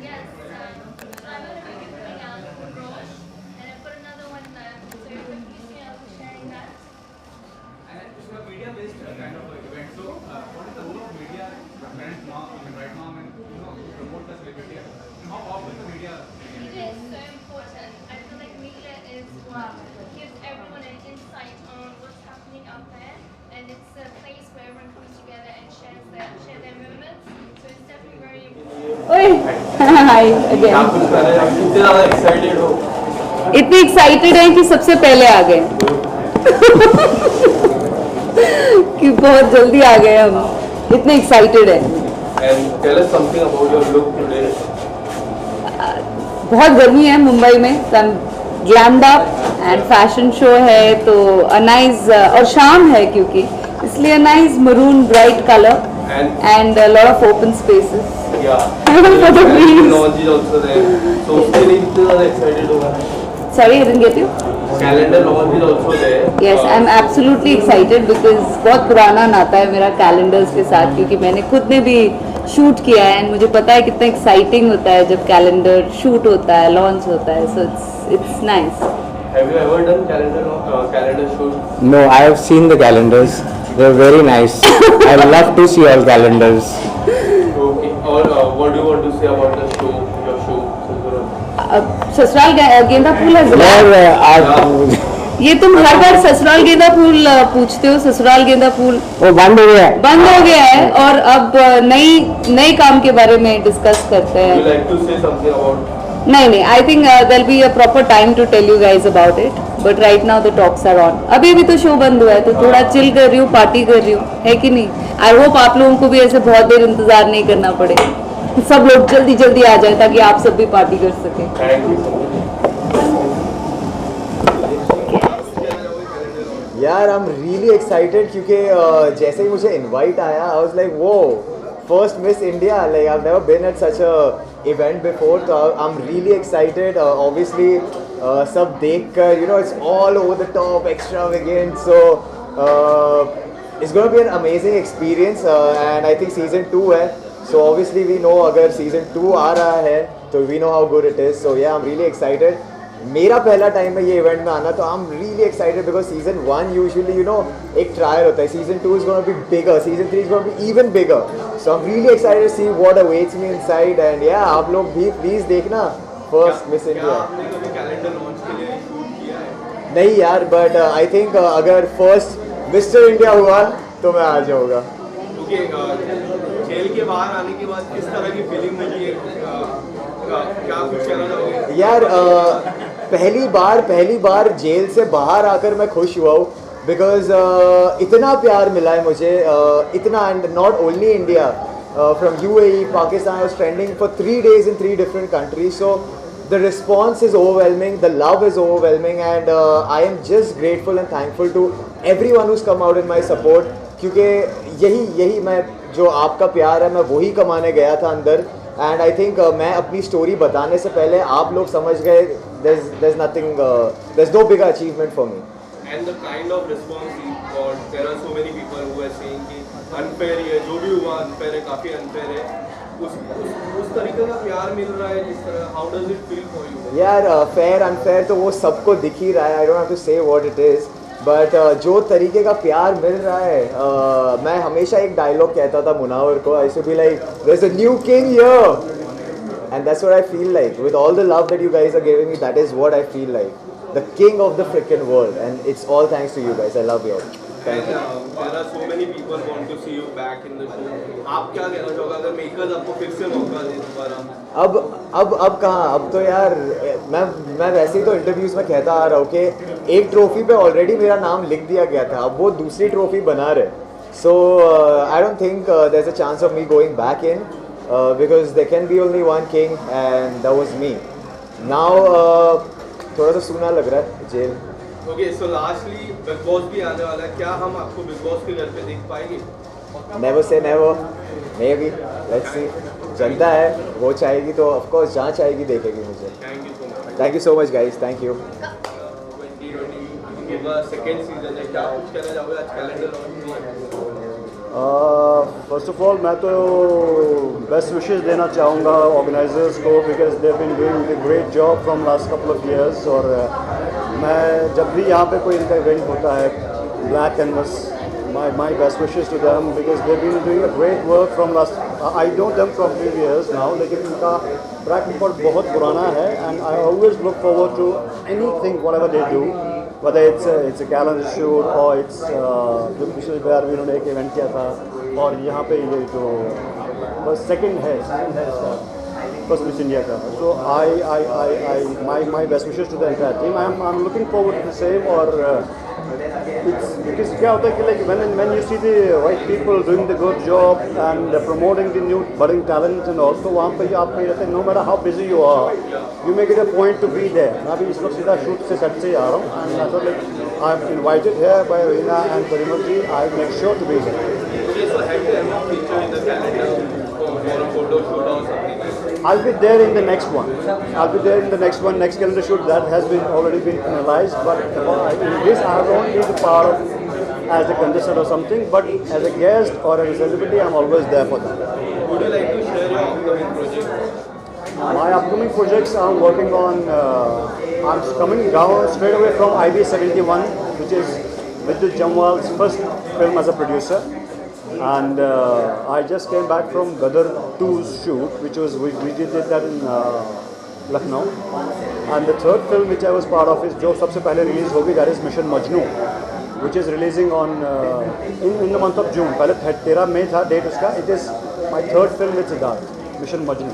Yes, I'm going to be putting out Roche, and I put another one so you're confusing me, I'll be sharing that. And it's a media-based kind of event. So, what is the role of media current now? I mean, right now, I mean, to promote the celebrity. How often the media? Media is so important. I feel like media is what gives everyone an insight on what's happening out there, and it's a place where everyone comes together and share their moments. So it's definitely very important. ओए हाय again कितने ज़्यादा excited हो? इतने excited हैं कि सबसे पहले आ गए कि बहुत जल्दी आ गए हम इतने एक्साइटेड हैं And tell us something about your look today. बहुत गर्मी है मुंबई में तो ग्लैम्ड अप एंड फैशन शो है तो अ नाइस और शाम है क्योंकि इसलिए nice maroon bright colour and a lot of open spaces Yeah. For the breeze. Launch is also there. So उसके लिए कितने ज़्यादा excited होगा? Sorry I didn't get you Calendar launch is also there. Yes I am absolutely excited because बहुत पुराना नाता है मेरा कैलेंडर्स के साथ क्योंकि मैंने खुद ने भी शूट किया है एंड मुझे पता है कितना एक्साइटिंग होता है जब कैलेंडर शूट होता है लॉन्च होता है so it's nice Have you ever done calendar shoot? No, I have seen the calendars. They're very nice. I love to see all calendars. Okay. Or what do you want to say about the show? Your show? ससुराल गेंदा फूल है Where आप ये तुम हर बार ससुराल गेंदा फूल पूछते हो ससुराल गेंदा फूल वो बंद हो गया है. बंद हो गया है और अब नई काम के बारे में डिस्कस करते Would you हैं like to say something about? नहीं I think there be a proper time to tell you guys about it but right now the talks are on अभी भी तो शो बंद हुआ है तो थोड़ा चिल कर रही हूँ पार्टी कर रही हूँ है कि नहीं आई होप आप लोगों को भी ऐसे बहुत देर इंतजार नहीं करना पड़े सब लोग जल्दी जल्दी आ जाए ताकि आप सब भी पार्टी कर सकें Thank you so much. यार आई एम रियली एक्साइटेड क्योंकि जैसे ही मुझे इनवाइट आया आई वाज लाइक वो first miss India like I have never been at such a event before तो I am really excited obviously सब देखकर you know it's all over the top extravagant so it's gonna be an amazing experience and I think season 2 है so obviously we know अगर season 2 आ रहा है तो we know how good it is so yeah I am really excited मेरा पहला time है ये इवेंट में आना तो I am really excited because season 1 usually you know एक ट्रायल होता है season 2 is gonna be bigger season 3 is gonna be even bigger so I am really excited to see what awaits me inside and या आप लोग भी please देखना first miss क्या India आपने कभी कैलेंडर लॉन्च के लिए शूट किया है? नहीं यार बट आई थिंक अगर फर्स्ट मिस्टर इंडिया हुआ तो मैं आ जाऊँगा क्योंकि जेल के बाहर आने के बाद किस तरह की फीलिंग मिली है? क्या कुछ कहना चाहोगे? यार पहली बार जेल से बाहर आकर मैं खुश हुआ हूँ बिकॉज इतना प्यार मिला है मुझे इतना and not only India from UAE Pakistan I was trending for 3 days in 3 different countries so the response is overwhelming the love is overwhelming and I am just grateful and thankful to everyone who's come out in my support क्योंकि यही मैं जो आपका प्यार है मैं वही कमाने गया था अंदर एंड आई थिंक मैं अपनी स्टोरी बताने से पहले आप लोग समझ गए there's nothing there's no bigger achievement for me. And the kind of response you got, there are so many people who are saying कि unfair है, जो भी हुआ unfair है, काफी unfair है. उस तरीके का प्यार मिल रहा है जिस तरह, how does it feel for you? यार फेयर अनफेयर तो वो सबको दिख ही रहा है आई डोंट हैव टू से व्हाट इट इज बट जो तरीके का प्यार मिल रहा है मैं हमेशा एक डायलॉग कहता था मुनावर को I should be like there is a new king here and that's what I feel like with all the love that you guys are giving me that is what I feel like the king of the freaking world and it's all thanks to you guys I love you all thank you There are so many people want to see you back in the show. आप क्या कहना चाहोगे अगर makers आपको फिर से मौका दे दोबारा? अब कहाँ अब तो यार मैं वैसे ही तो इंटरव्यूज में कहता आ रहा हूँ कि एक ट्रॉफी पे ऑलरेडी मेरा नाम लिख दिया गया था अब वो दूसरी ट्रॉफी बना रहे so I don't think there is a chance of me going back in because there can be only one king and that was me now थोड़ा सा सूना लग रहा है jail Okay, so lastly, Big Boss भी आने वाला है. क्या हम आपको Big Boss के घर पे देख पाएंगे? never say never maybe let's see जनता है वो चाहेगी तो of course जहाँ चाहेगी देखेगी मुझे Thank you so much. guys thank you 2020 के बाद सेकेंड सीजन है. क्या कुछ कहना चाहोगे आज कैलेंडर लॉन्च हुआ है? फर्स्ट ऑफ ऑल मैं तो बेस्ट विशेस देना चाहूँगा ऑर्गेनाइजर्स को, because they been doing the great job from last couple of years. और मैं जब भी यहाँ पे कोई इनका इवेंट होता है black canvas, my best wishes to them because they've been doing a great work from last I know them from few years now, लेकिन उनका track record बहुत पुराना है and I always look forward to anything whatever they do, whether it's a calendar shoot or it's जो पिछले बार भी उन्होंने एक इवेंट किया था और यहाँ पे ये जो बस सेकंड है इसका फर्स्ट मिस इंडिया का। So my best wishes to the entire team. I'm looking forward to the same। और because क्या होता है कि like when you see the right people doing the good job and promoting the new budding talent and also वहाँ पे आप पे रहते हैं, no matter how busy you are, you make it a point to be there। मैं अभी इस वक्त सीधा शूट से सेट से ही आ रहा हूँ and I thought like I'm invited here by Reena and Parimal ji, I make sure to be here। Okay, so have you ever featured in the calendar for a photo shoot or something? I'll be there in the next one. I'll be there in the next one, next calendar shoot that has been already been finalized. But in this, I don't need the part of as a contestant or something. But as a guest or as a celebrity, I'm always there for that. Would you like to share your upcoming projects? My upcoming projects I'm working on. I'm coming down straight away from IB71, which is Vidyut Jamwal's first film as a producer. And I just came back from Gadar 2's shoot, which was we did that in Lucknow. And the third film which I was part of is जो सबसे पहले release होगी, that is Mission Majnu, which is releasing on in the month of June. पहले 13 मई था date उसका। It is my third film with Siddharth, Mission Majnu।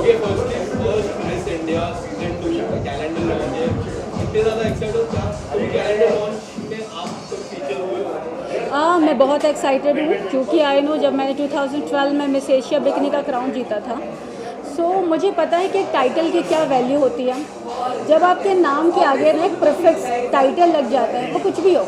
Okay, first Miss India season 2 calendar launch है। कितने ज़्यादा excited हो क्या? अभी calendar launch में आप सब फीचर हुए हो? मैं बहुत एक्साइटेड हूँ क्योंकि आई नो जब मैंने 2012 में मिस एशिया बिकनी का क्राउन जीता था, सो मुझे पता है कि एक टाइटल की क्या वैल्यू होती है। जब आपके नाम के आगे ना एक प्रीफिक्स टाइटल लग जाता है, वो कुछ भी हो,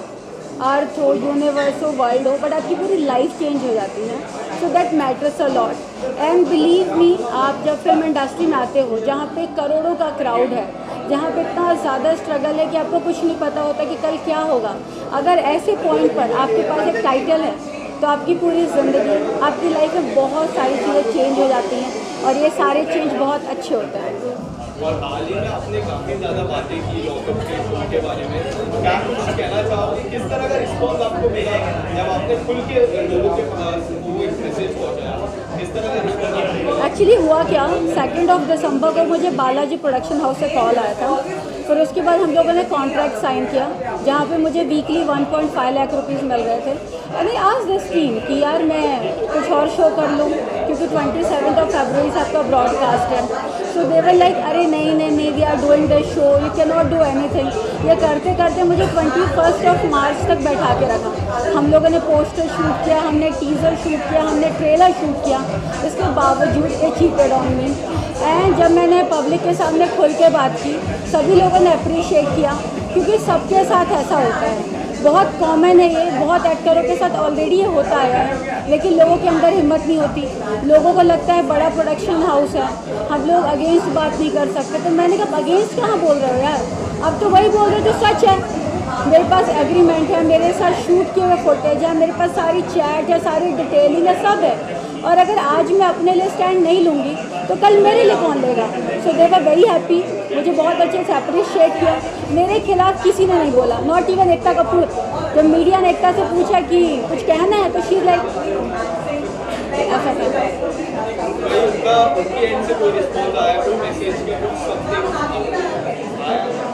अर्थ हो, यूनिवर्स हो, वर्ल्ड हो, बट आपकी पूरी लाइफ चेंज हो जाती है। So that matters a lot and believe me, आप जब फिल्म इंडस्ट्री में आते हो जहाँ पे करोड़ों का क्राउड है, जहाँ पे इतना ज़्यादा स्ट्रगल है कि आपको कुछ नहीं पता होता कि कल क्या होगा, अगर ऐसे पॉइंट पर आपके पास एक टाइटल है तो आपकी पूरी ज़िंदगी, आपकी लाइफ में बहुत सारी चीज़ें चेंज हो जाती हैं और ये सारे चेंज बहुत अच्छे होते हैं। और हाल ही में आपने काफ़ी ज़्यादा बातें की लॉकअप के शो के बारे में, क्या कुछ कहना चाहोगे? किस तरह का रिस्पॉन्स आपको मिला जब आपने खुल के लोगों के पास वो एक मैसेज पहुँचाया? किस तरह का रिस्पॉन्स? एक्चुअली हुआ क्या, 2 दिसंबर को मुझे बालाजी प्रोडक्शन हाउस से कॉल आया था। फिर उसके बाद हम लोगों ने कॉन्ट्रैक्ट साइन किया जहाँ पे मुझे वीकली 1.5 लाख रुपीज़ मिल रहे थे। अरे आज दिस टीम कि यार मैं कुछ और शो कर लूँ क्योंकि 27 फरवरी से आपका ब्रॉडकास्ट है। सो दे वर लाइक अरे नहीं we are doing the show, you can not do anything. ये करते करते मुझे 21 मार्च तक बैठा के रखा। हम लोगों ने पोस्टर शूट किया, हमने टीज़र शूट किया, हमने ट्रेलर शूट किया, इसके बावजूद ये चीटेड ऑन मी। एंड जब मैंने पब्लिक के सामने खुल के बात की, सभी लोगों ने अप्रिशिएट किया क्योंकि सबके साथ ऐसा होता है, बहुत कॉमन है ये, बहुत एक्टरों के साथ ऑलरेडी ये होता है, लेकिन लोगों के अंदर हिम्मत नहीं होती। लोगों को लगता है बड़ा प्रोडक्शन हाउस है, हम लोग अगेंस्ट बात नहीं कर सकते। तो मैंने कहा अगेंस्ट कहाँ बोल रहे हो यार, अब तो वही बोल रहे हो जो सच है। मेरे पास एग्रीमेंट है, मेरे साथ शूट किए हुए फुटेज है, मेरे पास सारी चैट है, सारी डिटेलिंग है, सब है। और अगर आज मैं अपने लिए स्टैंड नहीं लूँगी तो कल मेरे लिए कौन लेगा? सो दे वर वेरी हैप्पी, मुझे बहुत अच्छे से अप्रिशिएट किया। मेरे खिलाफ किसी ने नहीं बोला, नॉट इवन एकता कपूर। जब मीडिया ने एकता से पूछा कि कुछ कहना है तो शी लाइक ऐसा था।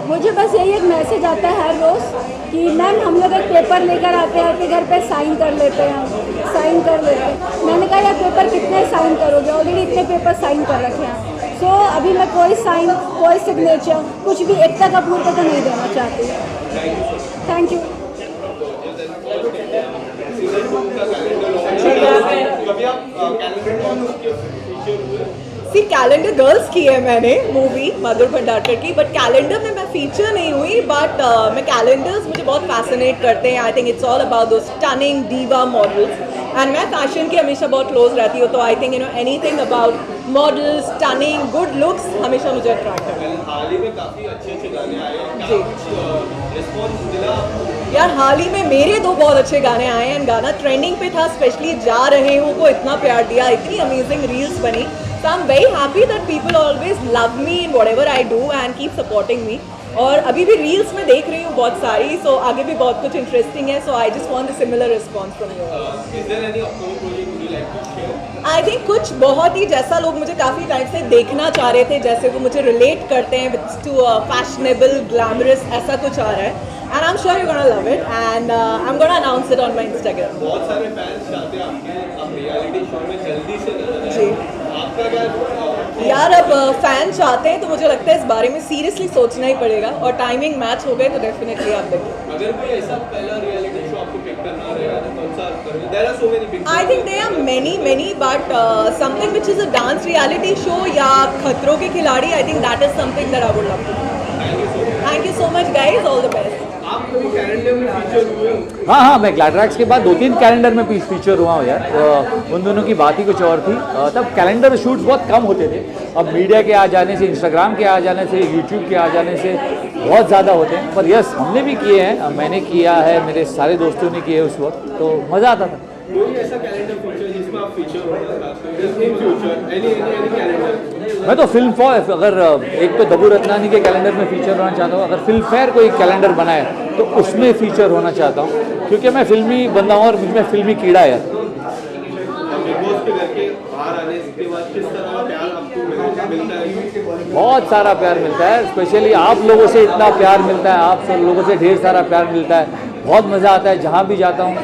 मुझे बस यही एक मैसेज आता है हर रोज़ कि मैम हम लोग एक पेपर लेकर आते हैं आपके घर पे, साइन कर लेते हैं, साइन कर लेते हैं। मैंने कहा यार पेपर कितने साइन करोगे, ऑलरेडी इतने पेपर साइन कर रखे हैं। सो अभी मैं कोई साइन, कोई सिग्नेचर, कुछ भी एकता कपूर को तो नहीं देना चाहती। Thank you. See Calendar Girls की है मैंने मूवी मधुर भंडारकर की, बट कैलेंडर में मैं फीचर नहीं हुई। बट मैं कैलेंडर्स मुझे बहुत फैसिनेट करते हैं। I think it's all about दो स्टनिंग डीवा मॉडल्स एंड मैं फैशन की हमेशा बहुत क्लोज रहती हूँ, तो I think you know anything about models, stunning, good looks हमेशा मुझे अट्रैक्ट करता है। हाल ही में काफी अच्छे गाने आए हैं, जी। रिस्पॉन्स मिला आपको? यार हाल ही में मेरे 2 बहुत अच्छे गाने आए हैं, गाना ट्रेंडिंग पे था, स्पेशली जा रहे हो को इतना प्यार दिया, इतनी अमेजिंग रील्स बनी। So I am very happy that people always love me in whatever I do and keep supporting me. और अभी भी रील्स में देख रही हूँ बहुत सारी, सो आगे भी बहुत कुछ इंटरेस्टिंग है, so I just want a similar response from you. Is there any upcoming project would you like to share? I think कुछ बहुत ही जैसा लोग मुझे काफ़ी टाइम से देखना चाह रहे थे, जैसे वो मुझे रिलेट करते हैं टू फैशनेबल ग्लैमरस, ऐसा कुछ आ रहा है and I am sure you gonna love it and I am gonna announce it on my Instagram. बहुत सारे फैंस चाहते हैं आपके आप रियलिटी शो में जल्दी से नजर आएं। जी। आपका क्या यार अब फैन चाहते हैं तो मुझे लगता है इस बारे में सीरियसली सोचना ही पड़ेगा, और टाइमिंग मैच हो गए तो डेफिनेटली आप देखिए। अगर कोई ऐसा पहला रियलिटी शो आपको पिक करना रहेगा तो कौन सा करोगे? There are so many big. I think they are many but something which is a dance reality show या Khatron ke Khiladi, I think that is something that I would love to. Thank you so much guys, all the best. आप कभी calendar में feature हुए हो? हाँ, मैं ग्लैडरैक्स के बाद 2-3 कैलेंडर में फीचर हुआ हूँ यार। उन दोनों की बात ही कुछ और थी। तब कैलेंडर शूट्स बहुत कम होते थे, अब मीडिया के आ जाने से, इंस्टाग्राम के आ जाने से, यूट्यूब के आ जाने से बहुत ज़्यादा होते हैं। पर यस, हमने भी किए हैं, मैंने किया है, मेरे सारे दोस्तों ने किए उस वक्त, तो मज़ा आता था। कोई ऐसा कैलेंडर फीचर जिसमें आप फीचर होना चाहते हो इन फ्यूचर? Any calendar? मैं तो फिल्म फॉर, अगर एक तो दबू रत्नानी के कैलेंडर में फीचर होना चाहता हूँ, अगर फिल्म फेयर कोई कैलेंडर बनाए तो उसमें फीचर होना चाहता हूँ, क्योंकि मैं फिल्मी बंदा हूँ और मुझमें फिल्मी कीड़ा है। बिग बॉस के घर के बाहर आने के बाद किस तरह का प्यार आपको मिलता है? बहुत सारा प्यार मिलता है, स्पेशली आप लोगों से इतना प्यार मिलता है, आप सब लोगों से ढेर सारा प्यार मिलता है, बहुत मज़ा आता है जहाँ भी जाता हूँ।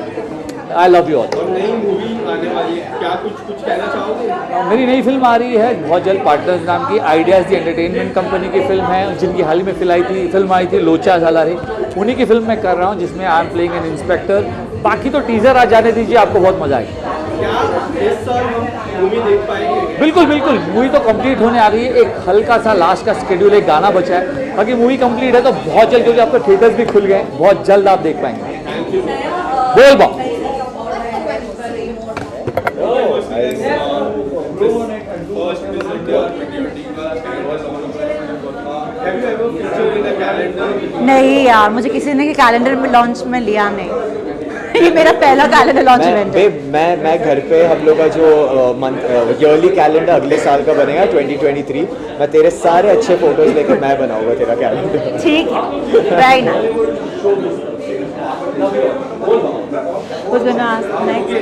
I love you all. और नई मूवी आने वाली है, क्या कुछ कहना चाहोगे? मेरी नई फिल्म आ रही है बहुत जल्द, पार्टनर्स नाम की, आइडियाज़ दी एंटरटेनमेंट कंपनी की फिल्म है, जिनकी हाल ही में फिल्म आई थी लोचा सालारी, उन्हीं की फिल्म मैं कर रहा हूँ, जिसमें I am playing an inspector. बाकी तो टीजर आज जाने दीजिए, आपको बहुत मजा आएगा। क्या इस साल हम मूवी देख पाएंगे? बिल्कुल, मूवी तो कंप्लीट होने आ रही है, एक हल्का सा लास्ट का शेड्यूल, एक गाना बचा है, बाकी मूवी कंप्लीट है तो बहुत जल्द, क्योंकि आपके थिएटर्स भी खुल गए, बहुत जल्द आप देख पाएंगे। Thank you. बोल बा First Miss India 2020 का was on have you ever featured in a calendar? नहीं यार, मुझे किसी ने कैलेंडर में लॉन्च में लिया नहीं। ये मेरा पहला कैलेंडर लॉन्च इवेंट है। मैं घर पे हम लोग का जो ईयरली कैलेंडर अगले साल का बनेगा 2023, मैं तेरे सारे अच्छे फोटोज लेकर मैं बनाऊंगा तेरा कैलेंडर। ठीक है, very nice. Who's gonna ask next? Okay,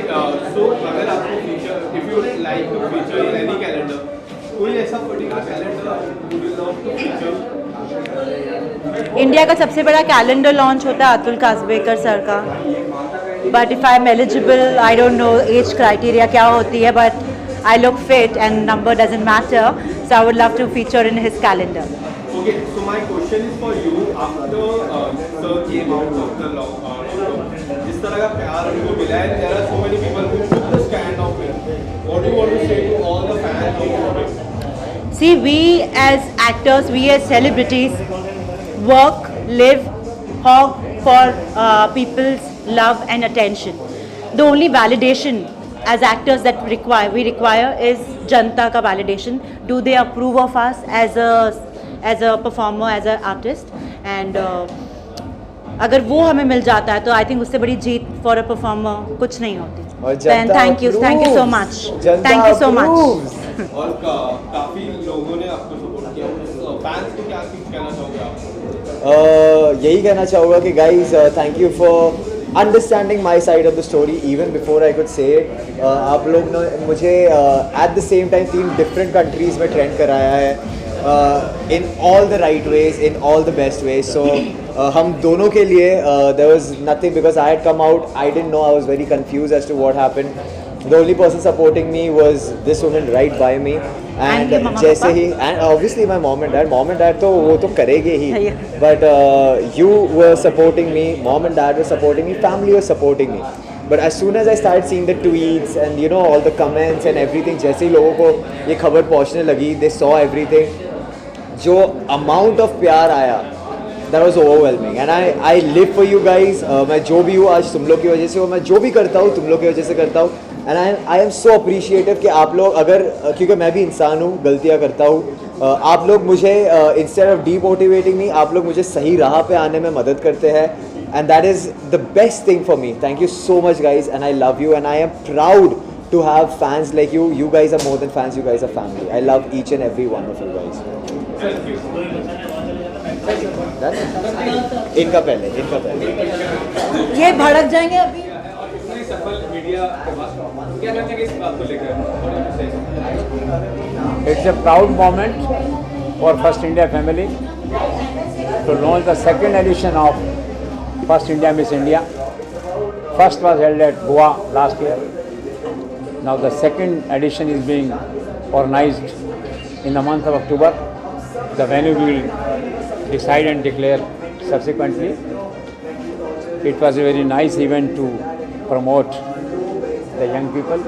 so अगर आपको feature, if you would like to feature in any calendar, कोई ऐसा particular calendar would you love to feature? India का सबसे बड़ा कैलेंडर लॉन्च होता है अतुल काजबेकर सर का, but if I am eligible, I don't know age criteria क्या होती है, but I look fit and number doesn't matter, so I would love to feature in his calendar. Okay, so my question is for you. After sir came out of the lockdown, जिस तरह का प्यार उनको मिला है, there are so many people who took the stand of it. What do you want to say to all the fans of it? See, we as actors, we as celebrities, work, live, hog for people's love and attention. The only validation as actors that we require is जनता का validation. Do they approve of us as a performer, as an artist? And अगर वो हमें मिल जाता है तो I think उससे बड़ी जीत for a performer कुछ नहीं होती। Thank you so much, thank you so much. और काफी लोगों ने आपको सपोर्ट किया, फैंस को क्या कहना चाहोगे आप? यही कहना चाहूँगा कि guys thank you for understanding my side of the story even before I could say it. आप लोग ने मुझे at the same time 3 different countries में ट्रेंड कराया है, in all the right ways, in all the best ways. So हम दोनों के लिए there was nothing, because I had come out, I didn't know, I was very confused as to what happened. The only person supporting me was this woman right by me, and जैसे ही, and obviously my mom and dad तो वो तो करेंगे ही, but you were supporting me, mom and dad were supporting me, family was supporting me. But as soon as I started seeing the tweets and you know all the comments and everything, जैसे ही लोगों को ये खबर पहुंचने लगी, they saw everything, जो amount of प्यार आया, that was overwhelming. And I live for you guys. मैं जो भी हूँ आज तुम लोग की वजह से हूँ, मैं जो भी करता हूँ तुम लोग की वजह से करता हूँ. And I am so appreciative कि आप लोग अगर क्योंकि मैं भी इंसान हूँ, गलतियाँ करता हूँ, आप लोग मुझे instead of demotivating me, आप लोग मुझे सही राह पे आने में मदद करते हैं. And that is the best thing for me. Thank you so much guys, and I love you, and I am proud to have fans like you. You guys are more than fans, you guys are family. I love each and every one of you guys. इनका पहले ये भड़क जाएंगे अभी. इतनी सफल media के बाद क्या कहते हैं कि इस बात को लेकर? It's a proud moment for First India family to launch the second edition of First India Miss India. First was held at Goa last year. Now the second edition is being organized in the month of October. The venue will decide and declare subsequently. It was a very nice event to promote the young people,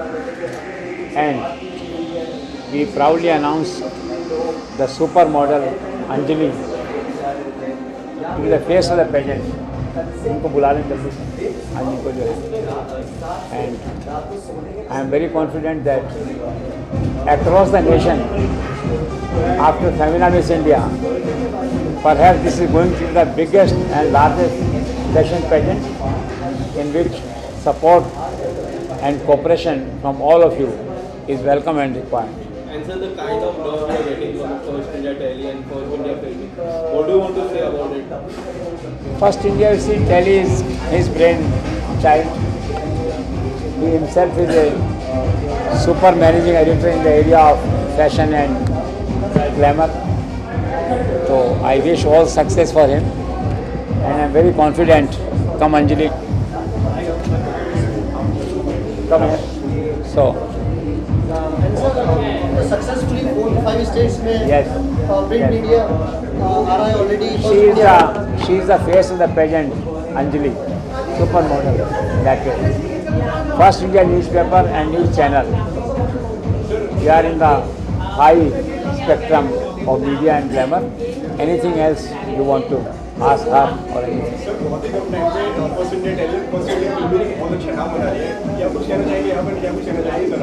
and we proudly announced the supermodel Anjali to be the face of the pageant. उनको बुला लें जल्दी से अंजलि को जो है. And I am very confident that across the nation, after Femina Miss India, perhaps this is going to be the biggest and largest fashion pageant in which support and cooperation from all of you is welcome and required. And sir, the kind of love we are getting from First India Tele and First India Film, what do you want to say about it? First India, you see, Delhi is his brain child. He himself is a super managing editor in the area of fashion and glamour. So I wish all success for him, and I am very confident. Come Anjali, come here. So. Successfully 4-5 states में yes, print media आ रहा है already. She is the face of the pageant, Anjali, supermodel. That way. First India newspaper and news channel. We are in the high spectrum of media and glamour. Anything else you want to ask her or anything? First India telly, first India film एक बहुत अच्छा नाम बना रही है. या कुछ कहना चाहेंगे यहाँ पर, या कुछ कहना चाहेंगे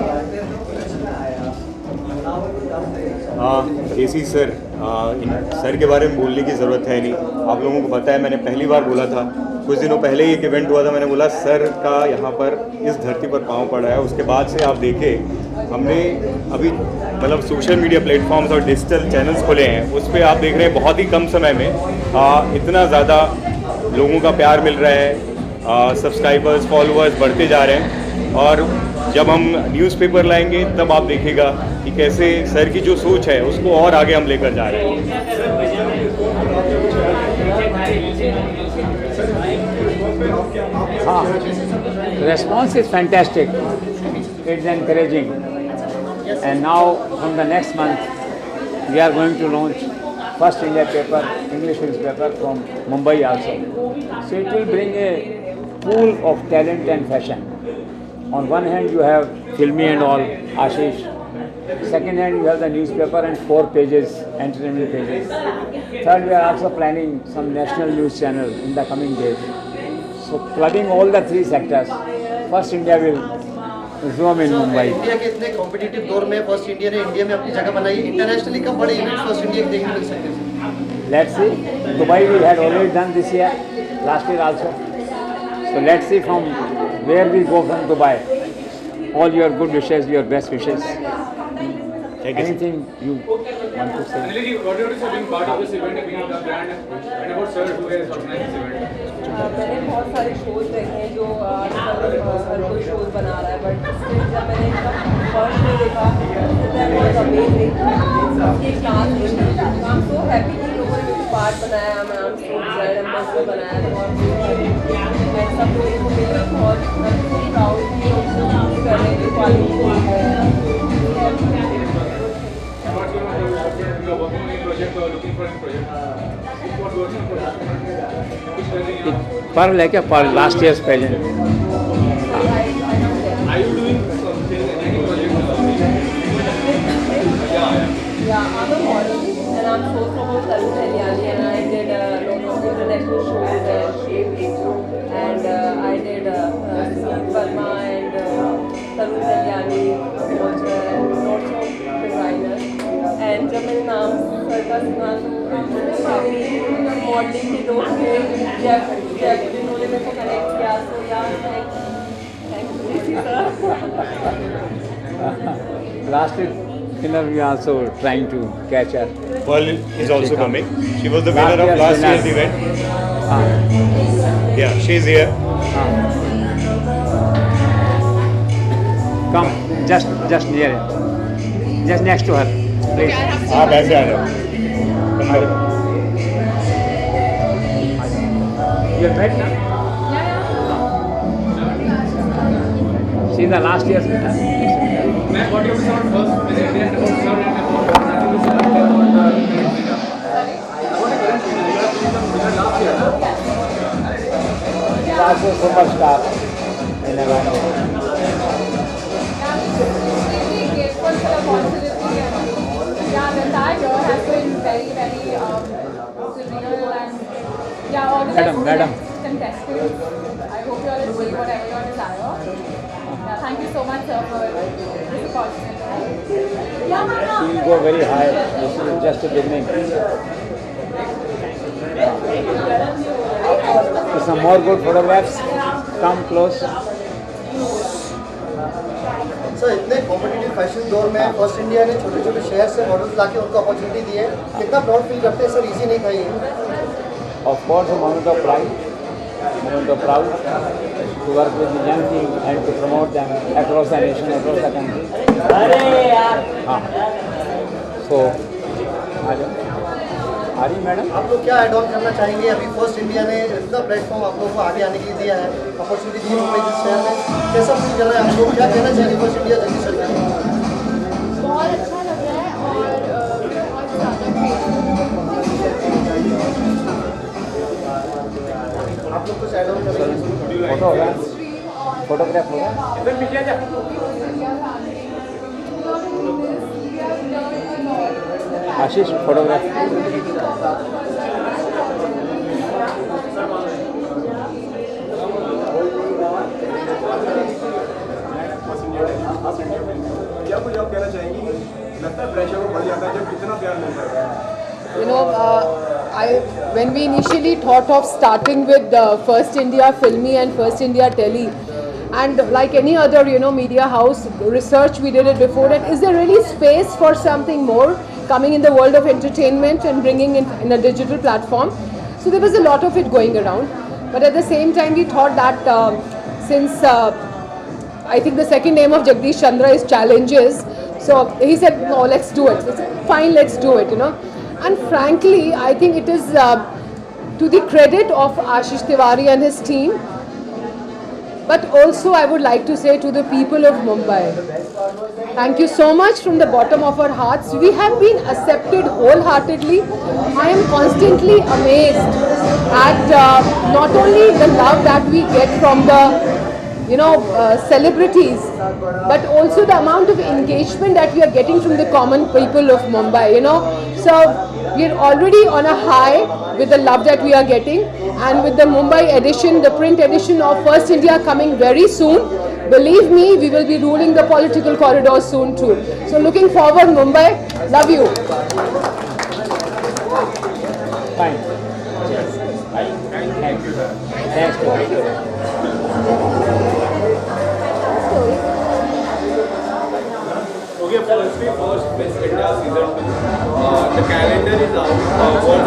केसी सर, सर के बारे में बोलने की ज़रूरत है नहीं. आप लोगों को पता है, मैंने पहली बार बोला था, कुछ दिनों पहले ही एक इवेंट हुआ था, मैंने बोला सर का यहाँ पर इस धरती पर पाँव पड़ा है. उसके बाद से आप देखें, हमने अभी मतलब सोशल मीडिया प्लेटफॉर्म्स और डिजिटल चैनल्स खोले हैं. उस पर आप देख रहे हैं बहुत ही कम समय में इतना ज़्यादा लोगों का प्यार मिल रहा है, सब्सक्राइबर्स फॉलोअर्स बढ़ते जा रहे हैं. और जब हम न्यूज़पेपर लाएंगे तब आप देखिएगा कि कैसे सर की जो सोच है उसको और आगे हम लेकर जा रहे हैं. हाँ, response is fantastic. It's encouraging. And now from the next month we are going to launch First India paper, English newspaper from Mumbai also. So it will bring a pool of talent and fashion. On one hand you have Filmi and all, Ashish. Second hand you have the newspaper and 4 pages, entertainment pages. Third, we are also planning some national news channel in the coming days. So clubbing all the 3 sectors, First India will zoom in Mumbai. India के इतने competitive दौर में first India ने India में अपनी जगह बनाई. Internationally कब बड़े इवेंट्स फर्स्ट इंडिया के देखने मिल सकते हैं? Let's see. Dubai we had already done this year, last year also. So let's see from where we go from Dubai. All your good wishes, your best wishes. Anything you want to say? Anjali ji, what do you want to say being part of this event, being the brand, and about sir who has organized this event? मैंने बहुत सारे shows देखे हैं जो आजकल हर कोई shows बना रहा है, बट जब मैंने इनका फर्स्ट में देखा दैट वाज अमेजिंग. ये class I am so happy कि लोगों ने मुझे पार्ट बनाया. मैं I am so design ambassador बनाया, और मैं सब लोगों को मिलकर बहुत प्राउड की करने की क्वालिटी Pearl है क्या? Pearl last year's pageant. Are you doing something, any project? Yeah, I'm a model and I'm so proud of Kalyani, and I did a lot of modelling के दोस्त थे जिन्होंने मेरे को कनेक्ट किया, सो यार thank you sir. Last dinner we are also trying to catch her. Pearl is also coming. She was the winner of last year's event. Yeah, she's here. Come, just near it. Just next to her, please. आप ऐसे आ जाओ. You have met now? She is the last year's winner. Ma'am, what do you have to say about first Miss India and about sir and about nothing to say about the current winner? About the current winner, you have been the winner last year, no? She's also a superstar in a way. Grateful for the opportunity. Yeah, the entire year has been very, very surreal and yeah, all the Madam. contestants. I hope you all achieve whatever your desire. Yeah, thank you so much, sir, for this opportunity. She will go very high. This is just a beginning. So some more good photographs. Come close. Sir इतने competitive fashion दौर में first India ने छोटे छोटे शहर से models लाके उनको अपॉर्चुनिटी दी है, कितना प्राउड फील करते हैं सर? इजी नहीं था ये. Of course, a moment of pride. Moment of proud to work with the young team and to promote them across the nation, across the country. हाँ. So, आ जाओ. आ रही मैडम? आप लोग क्या ऐड ऑन करना चाहेंगे? अभी फर्स्ट इंडिया ने इतना प्लेटफॉर्म आप लोगों को आगे आने के लिए दिया है, अपॉर्चुनिटी दी है मुंबई जिस शहर में, कैसा फील कर रहे हैं आप लोग? क्या कहना चाहेंगे फर्स्ट इंडिया जल्दी सर? बहुत अच्छा लग रहा है और बहुत ज़्यादा आप लोग कुछ ऐड ऑन करेंगे? फोटो होगा? फोटोग्राफ होगा? आशीष फोटोग्राफ. क्या कुछ आप कहना चाहेंगी? लगता है प्रेशर वो बढ़ जाता है जब कितना प्यार मिलता है. You know, when we initially thought of starting with First India Filmy and First India Telly, and like any other, you know, media house, research we did it before that, is there really space for something more coming in the world of entertainment and bringing it in a digital platform? So there was a lot of it going around, but at the same time we thought that since I think the second name of Jagdish Chandra is challenges, so he said, no, let's do it. I said, fine, let's do it, you know. And frankly, I think it is to the credit of Ashish Tiwari and his team, but also I would like to say to the people of Mumbai, thank you so much from the bottom of our hearts. We have been accepted wholeheartedly. I am constantly amazed at not only the love that we get from the celebrities, but also the amount of engagement that we are getting from the common people of Mumbai, you know. So we are already on a high with the love that we are getting, and with the Mumbai edition, the print edition of First India coming very soon, believe me, we will be ruling the political corridors soon too. So looking forward, Mumbai, love you. Fine. Thank you. Thanks. Okay, firstly, first Miss India season 2. The calendar is out. What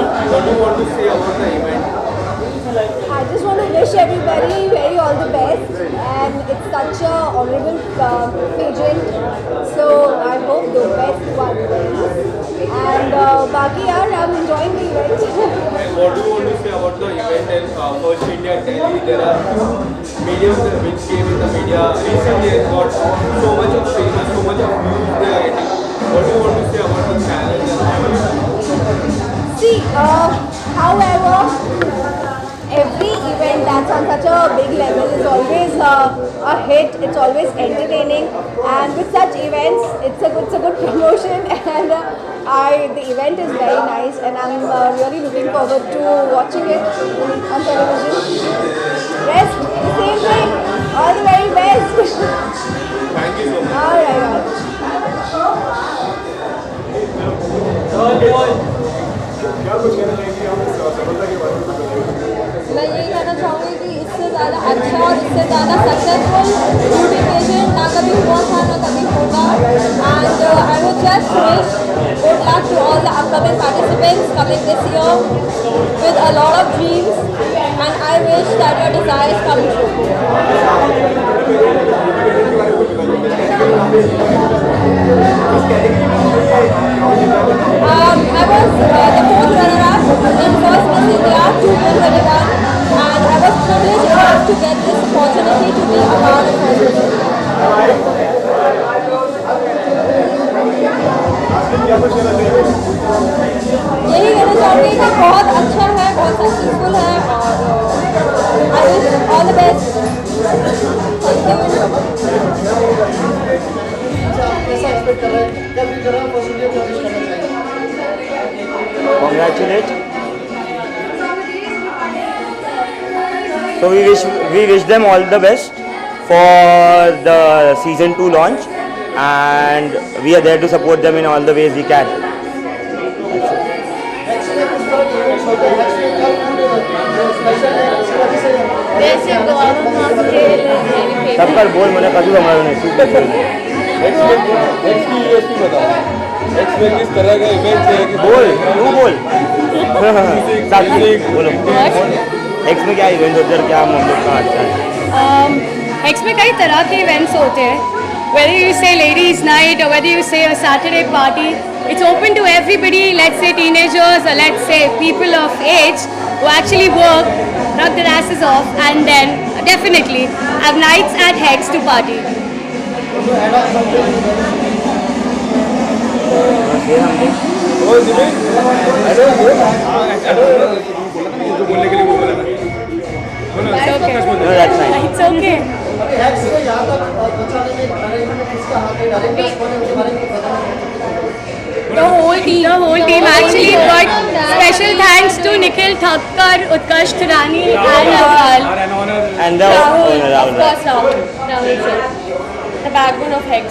do you want to say about the event? I just want to wish everybody very all the best, and it's such a honorable pageant, so I hope the best one wins. And Baki yaar, I'm enjoying the event. And what do you want to say about the event and First India Delhi? There are mediums which came in the media recently and got so much of fame, so much of views they are getting. What do you want to say about the challenge? See, however, every event that's on such a big level is always a hit. It's always entertaining, and with such events, it's a good promotion. And the event is very nice, and I'm really looking forward to watching it on television. Rest, the same thing. All the very best. Thank you so much. All right. क्या कुछ कहना चाहेंगे आप इस सफलता के बारे में? ज़्यादा अच्छा और इससे ज़्यादा सक्सेसफुल ब्यूटी पेजेंट ना कभी हुआ था ना कभी होगा. And I would just wish good luck to all the upcoming participants coming this year with a lot of dreams, and I wish that your desires come true. I was the fourth runner-up in first Miss India 2021, and I was privileged enough to get this opportunity to be a part of first Miss India. यही कहना चाहूँगी कि बहुत अच्छा है, बहुत successful है, और I wish all the best. Thank you. कैसा एक्सपेक्ट कर रहे हैं, क्या फील कर रहे हैं फर्स्ट इंडिया क्या विश करना चाहिए? Congratulate. So we wish them all the best for the season 2 launch, and we are there to support them in all the ways we can. सब पर बोल मैंने कभी हमारे नहीं किस तरह का इवेंट है कि बोल तू बोल बोलो एक्स में क्या इवेंट होते हैं, क्या हम लोग का अच्छा है? एक्स में कई तरह के इवेंट्स होते हैं. Whether you say ladies night or whether you say a Saturday party, it's open to everybody. Let's say teenagers or let's say people of age who actually work, knock their asses off, and then definitely have nights at Hex to party. बोलने के लिए वो बोला था. It's okay. No, that's fine. It's okay. अभी hacks को यहाँ तक पहुँचाने में मैनेजमेंट में किसका हाथ है, डायरेक्टर्स कौन है, उनके बारे में पता नहीं. The whole team actually, but special thanks to Nikhil Thakkar, Utkarsh Thirani, and And the Rahul, Rahul. of course Rahul sir, the backbone of Hex.